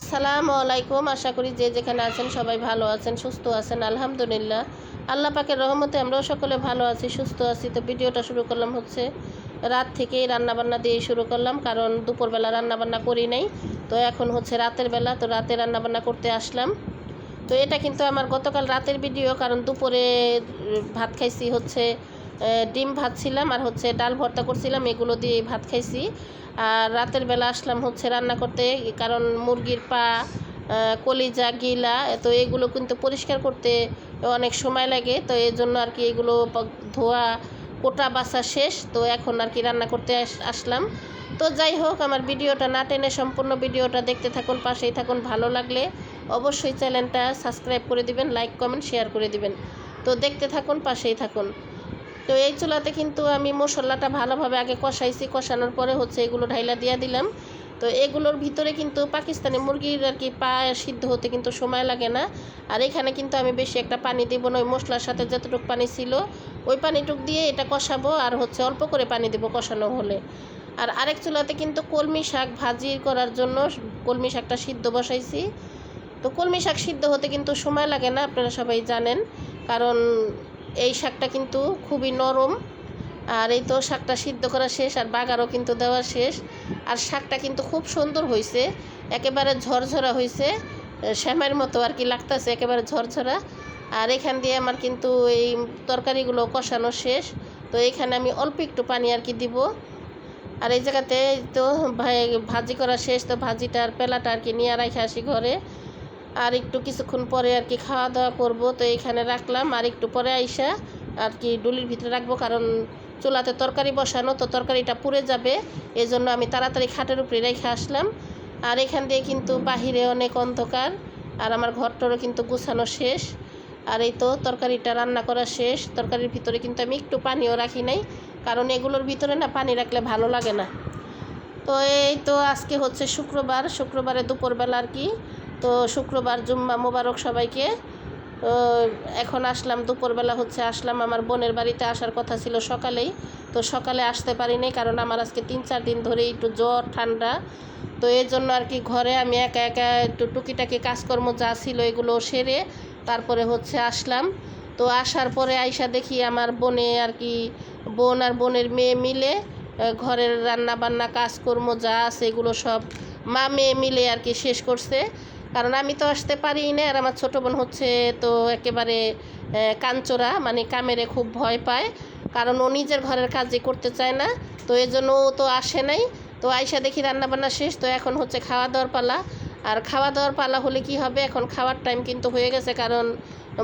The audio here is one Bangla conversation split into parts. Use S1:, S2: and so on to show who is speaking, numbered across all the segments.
S1: আসসালামু আলাইকুম। আশা করি যে যেখানে আছেন সবাই ভালো আছেন, সুস্থ আছেন। আলহামদুলিল্লাহ, আল্লাহ পাকের রহমতে আমরাও সকলে ভালো আছি, সুস্থ আছি। তো ভিডিওটা শুরু করলাম হচ্ছে রাত থেকেই রান্নাবান্না দিয়ে শুরু করলাম, কারণ দুপুরবেলা রান্নাবান্না করি নাই। তো এখন হচ্ছে রাতের বেলা, তো রাতে রান্নাবান্না করতে আসলাম। তো এটা কিন্তু আমার গতকাল রাতের ভিডিও, কারণ দুপুরে ভাত খাইছি হচ্ছে ডিম ভাত ছিলাম আর হচ্ছে ডাল ভর্তা করছিলাম, এগুলো দিয়ে ভাত খাইছি। আর রাতের বেলা আসলাম হচ্ছে রান্না করতে, কারণ মুরগির পা, কলিজা, গিলা, তো এগুলো কিন্তু পরিষ্কার করতে অনেক সময় লাগে। তো এই জন্য আর কি এগুলো ধোয়া কোটা বাছা শেষ, তো এখন আর কি রান্না করতে আসলাম। তো যাই হোক, আমার ভিডিওটা না টেনে সম্পূর্ণ ভিডিওটা দেখতে থাকুন, পাশেই থাকুন। ভালো লাগলে অবশ্যই চ্যানেলটা সাবস্ক্রাইব করে দিবেন, লাইক কমেন্ট শেয়ার করে দিবেন। তো দেখতে থাকুন, পাশেই থাকুন। তো এই চুলাতে কিন্তু আমি মশলাটা ভালোভাবে আগে কষাইছি, কষানোর পরে হচ্ছে এগুলো ঢাইলা দিয়ে দিলাম। তো এগুলোর ভিতরে কিন্তু পাকিস্তানি মুরগির আর কি পা সিদ্ধ হতে কিন্তু সময় লাগে না। আর এখানে কিন্তু আমি বেশি একটা পানি দেব না, ওই মশলার সাথে যতটুকু পানি ছিল ওই পানিটুক দিয়ে এটা কষাবো, আর হচ্ছে অল্প করে পানি দেবো কষানো হলে। আর আরেক চুলাতে কিন্তু কলমি শাক ভাজি করার জন্য কলমি শাকটা সিদ্ধ বসাইছি। তো কলমি শাক সিদ্ধ হতে কিন্তু সময় লাগে না, আপনারা সবাই জানেন, কারণ এই শাকটা কিন্তু খুবই নরম। আর এই তো শাকটা সিদ্ধ করা শেষ, আর বাগারও কিন্তু দেওয়া শেষ। আর শাকটা কিন্তু খুব সুন্দর হয়েছে, একেবারে ঝরঝরা হয়েছে, শ্যামের মতো আর কি লাগতেছে, একেবারে ঝরঝরা। আর এখান দিয়ে আমার কিন্তু এই তরকারিগুলো কষানো শেষ। তো এখানে আমি অল্প একটু পানি আর কি দিব। আর এই জায়গাতে তো ভাজি করা শেষ, তো ভাজিটার পেলাটা আর কি নিয়ে রেখে আসি ঘরে। আর একটু কিছুক্ষণ পরে আর কি খাওয়া দাওয়া করব। তো এইখানে রাখলাম, আর একটু পরে আইসা আর কি ডুলির ভিতরে রাখবো, কারণ চুলাতে তরকারি বসানো, তো তরকারিটা পুড়ে যাবে। এই জন্য আমি তাড়াতাড়ি খাটের উপরে রেখে আসলাম। আর এখান দিয়ে কিন্তু বাহিরে অনেক অন্ধকার, আর আমার ঘরটারও কিন্তু গুছানো শেষ। আর এই তো তরকারিটা রান্না করা শেষ। তরকারির ভিতরে কিন্তু আমি একটু পানিও রাখি নাই, কারণ এগুলোর ভিতরে না পানি রাখলে ভালো লাগে না। তো এই তো আজকে হচ্ছে শুক্রবার, শুক্রবারে দুপুরবেলা আর কি। তো শুক্রবার জুম্মা মোবারক সবাইকে। তো এখন আসলাম দুপুরবেলা হচ্ছে আসলাম আমার বোনের বাড়িতে, আসার কথা ছিল সকালেই। তো সকালে আসতে পারিনি, কারণ আমার আজকে 3-4 দিন ধরে একটু জ্বর ঠান্ডা। তো এই জন্য আর কি ঘরে আমি একা একা একটু টুকিটাকি কাজকর্ম যা ছিল এগুলো সেরে তারপরে হচ্ছে আসলাম। তো আসার পরে আইসা দেখি আমার বোনে আর কি, বোন আর বোনের মেয়ে মিলে ঘরের রান্না বান্না কাজকর্ম যা আছে এগুলো সব মা মেয়ে মিলে আর কি শেষ করছে। কারণ আমি তো আসতে পারি না, আর আমার ছোটো বোন হচ্ছে তো একেবারে কাঞ্চোরা, মানে কামেরে খুব ভয় পায়, কারণ ও নিজের ঘরের কাজই করতে চায় না। তো এই জন্য ও তো আসে নাই। তো আইসা দেখি রান্নাবান্না শেষ, তো এখন হচ্ছে খাওয়া দাওয়ার পালা। আর খাওয়া দাওয়ার পালা হলে কি হবে, এখন খাওয়ার টাইম কিন্তু হয়ে গেছে, কারণ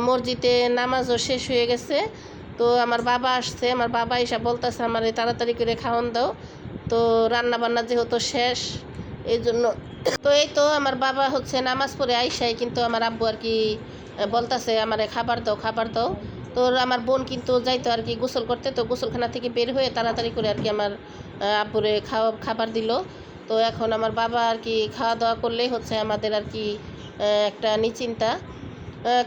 S1: মসজিদে নামাজও শেষ হয়ে গেছে। তো আমার বাবা আসছে, আমার বাবা এসে বলতেছে আমার তাড়াতাড়ি করে খাওয়ান দাও। তো রান্নাবান্না যেহেতু শেষ এই জন্য। তো এই তো আমার বাবা হচ্ছে নামাজ পড়ে আইসাই কিন্তু আমার আব্বু আর কি বলতেছে আমারে খাবার দাও খাবার দাও। তো আমার বোন কিন্তু যাইতো আর কি গোসল করতে, তো গোসলখানা থেকে বের হয়ে তাড়াতাড়ি করে আর কি আমার আব্বুরে খাবার দিল। তো এখন আমার বাবা আর কি খাওয়া দাওয়া করলেই হচ্ছে আমাদের আর কি একটা নিশ্চিন্তা।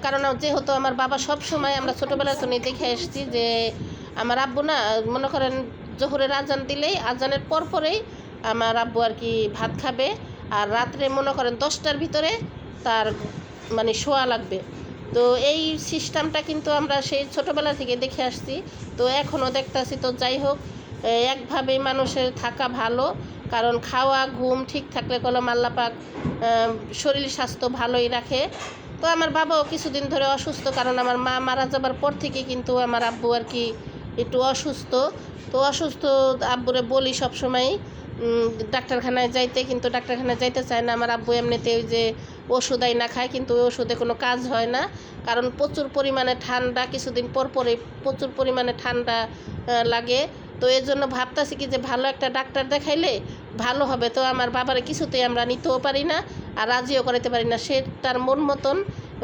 S1: কারণ যেহেতু আমার বাবা সব সময়, আমরা ছোটোবেলার তো দেখে এসেছি যে আমার আব্বু না মনে করেন জোহরের আজান দিলেই আজানের পরেই আমার আব্বু আর কি ভাত খাবে। আর রাত্রে মনে করেন 10টার ভিতরে তার মানে শোয়া লাগবে। তো এই সিস্টেমটা কিন্তু আমরা সেই ছোটোবেলা থেকে দেখে আসছি, তো এখনও দেখতেছি। তো যাই হোক, একভাবেই মানুষের থাকা ভালো, কারণ খাওয়া ঘুম ঠিক থাকলে কলম আল্লাহ পাক শরীর স্বাস্থ্য ভালোই রাখে। তো আমার বাবাও কিছুদিন ধরে অসুস্থ, কারণ আমার মা মারা যাবার পর থেকে কিন্তু আমার আব্বু আর কি একটু অসুস্থ। তো অসুস্থ আব্বুরে বলি সবসময় ডাক্তারখানায় যাইতে, কিন্তু ডাক্তারখানায় যাইতে চায় না আমার আব্বু। এমনিতে ওই যে ওষুধ না খায়, কিন্তু ওই ওষুধে কোনো কাজ হয় না, কারণ প্রচুর পরিমাণে ঠান্ডা, কিছুদিন পরে প্রচুর পরিমাণে ঠান্ডা লাগে। তো এর জন্য ভাবতেছি কি যে ভালো একটা ডাক্তার দেখাইলে ভালো হবে। তো আমার বাবারে কিছুতেই আমরা নিতেও পারি না, আর রাজিও করাতে পারি না। সে তার মন মতন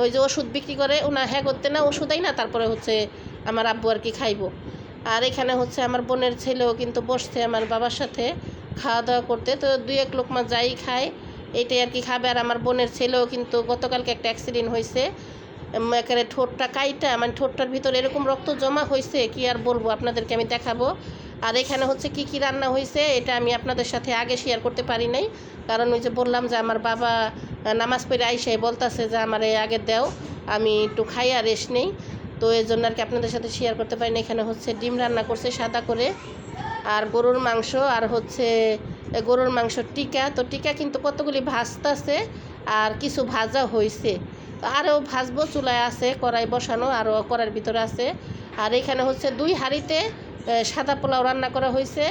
S1: ওই যে ওষুধ বিক্রি করে ওনা হ্যাঁ করতে না, ওষুধই না, তারপরে হচ্ছে আমার আব্বু আর কি খাইব। আর এখানে হচ্ছে আমার বোনের ছেলেও কিন্তু বসছে আমার বাবার সাথে খাওয়া দাওয়া করতে। তো 2-1 লোকমা যাই খায় এইটাই আর কি খাবে। আর আমার বোনের ছেলেও কিন্তু গতকালকে একটা অ্যাক্সিডেন্ট হয়েছে, একেবারে ঠোঁটটা কাইটা, মানে ঠোঁটটার ভিতরে এরকম রক্ত জমা হয়েছে, কি আর বলবো, আপনাদেরকে আমি দেখাবো। আর এখানে হচ্ছে কি কি রান্না হয়েছে এটা আমি আপনাদের সাথে আগে শেয়ার করতে পারি নাই, কারণ ওই যে বললাম যে আমার বাবা নামাজ পড়ে আইসাই বলতেছে যে আমার আগে দাও, আমি একটু খাইয়া রেস্ট নেই। তো এই জন্য আর কি আপনাদের সাথে শেয়ার করতে পারি না। এখানে হচ্ছে ডিম রান্না করছে সাদা করে, আর গরুর মাংস, আর হচ্ছে গরুর মাংস টিকা। তো টিকা কিন্তু কতগুলি ভাজতেছে আর কিছু ভাজা হয়েছে, তো আরও ভাজবো, চুলায় আছে, কড়াই বসানো, আরও কড়াইয়ের ভিতরে আছে। আর এখানে হচ্ছে 2 হাঁড়িতে সাদা পোলাও রান্না করা হয়েছে,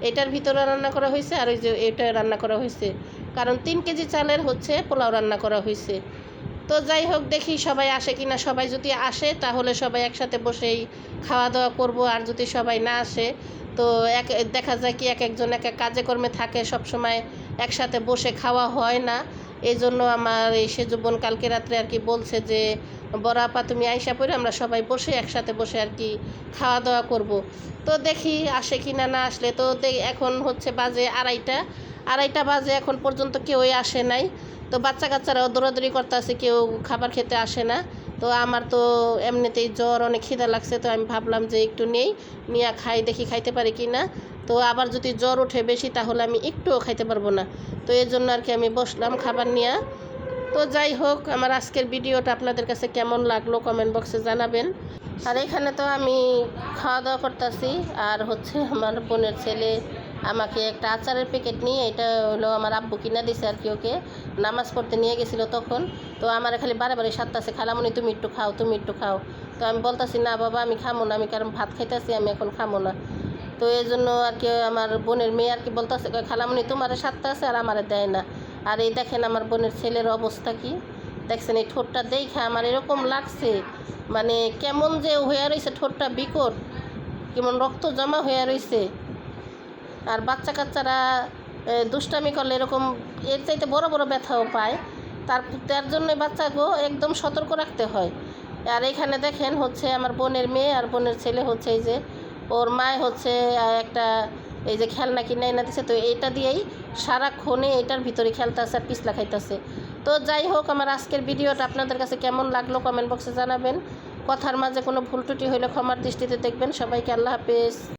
S1: এটার ভিতরে রান্না করা হয়েছে, আর ওই যে এটা রান্না করা হয়েছে, কারণ 3 কেজি চালের হচ্ছে পোলাও রান্না করা হয়েছে। তো যাই হোক, দেখি সবাই আসে কি না। সবাই যদি আসে তাহলে সবাই একসাথে বসেই খাওয়া দাওয়া করব, আর যদি সবাই না আসে তো দেখা যায় কি এক একজন এক এক কাজে কর্মে থাকে, সব সময় একসাথে বসে খাওয়া হয় না। এই জন্য আমার এই সেজু বোন কালকে রাত্রে আর কি বলছে যে বড় আপা তুমি আইসা পড়ে আমরা সবাই বসে একসাথে বসে আর কি খাওয়া দাওয়া করব। তো দেখি আসে কি না। না আসলে তো এখন হচ্ছে বাজে 2:30 বাজে, এখন পর্যন্ত কেউই আসে নাই। তো বাচ্চা কাচ্চারাও দৌড়াদৌড়ি করতে আছে, কেউ খাবার খেতে আসে না। তো আমার তো এমনিতেই জ্বর, অনেক খিদা লাগছে, তো আমি ভাবলাম যে একটু নিয়ে খাই, দেখি খাইতে পারি কি না। তো আবার যদি জ্বর ওঠে বেশি তাহলে আমি একটুও খাইতে পারবো না। তো এই জন্য আর কি আমি বসলাম খাবার নিয়ে। তো যাই হোক, আমার আজকের ভিডিওটা আপনাদের কাছে কেমন লাগলো কমেন্ট বক্সে জানাবেন। আর এখানে তো আমি খাওয়া দাওয়া করতেছি, আর হচ্ছে আমার বোনের ছেলে আমাকে একটা আচারের প্যাকেট নিয়ে, এটা হলো আমার আব্বু কিনা দিছে আর কি, ওকে নামাজ পড়তে নিয়ে গেছিলো তখন। তো আমার খালি বারে সাথে খালামুনি তুমি একটু খাও, তুমি একটু খাও। তো আমি বলতেছি না বাবা আমি খামো না, আমি কারণ ভাত খাইতেছি, আমি এখন খামো না। তো এই জন্য আর কি আমার বোনের মেয়ে আর কি বলতেছে খালামুনি তোমার সাথে আছে আর আমারে দেয় না। আর এই দেখেন আমার বোনের ছেলের অবস্থা কি দেখছেন, এই ঠোঁটটা দেখে আমার এরকম লাগছে, মানে কেমন যে হয়ে রয়েছে ঠোঁটটা, বিকট কেমন রক্ত জমা হয়ে রয়েছে। আর বাচ্চা কাচ্চারা দুষ্টামি করলে এরকম এর চাইতে বড় বড় ব্যথাও পায়, তার জন্যই বাচ্চাকেও একদম সতর্ক রাখতে হয়। আর এখানে দেখেন হচ্ছে আমার বোনের মেয়ে আর বোনের ছেলে হচ্ছে এই যে ওর মায় হচ্ছে একটা এই যে খেলনা কিনে এনে দিচ্ছে, তো এটা দিয়েই সারাক্ষণে এটার ভিতরে খেলতেছে আর পিছলা খাইতেছে। তো যাই হোক, আমার আজকের ভিডিওটা আপনাদের কাছে কেমন লাগলো কমেন্ট বক্সে জানাবেন। কথার মাঝে কোনো ভুল ত্রুটি হইলে ক্ষমার দৃষ্টিতে দেখবেন। সবাইকে আল্লাহ হাফেজ।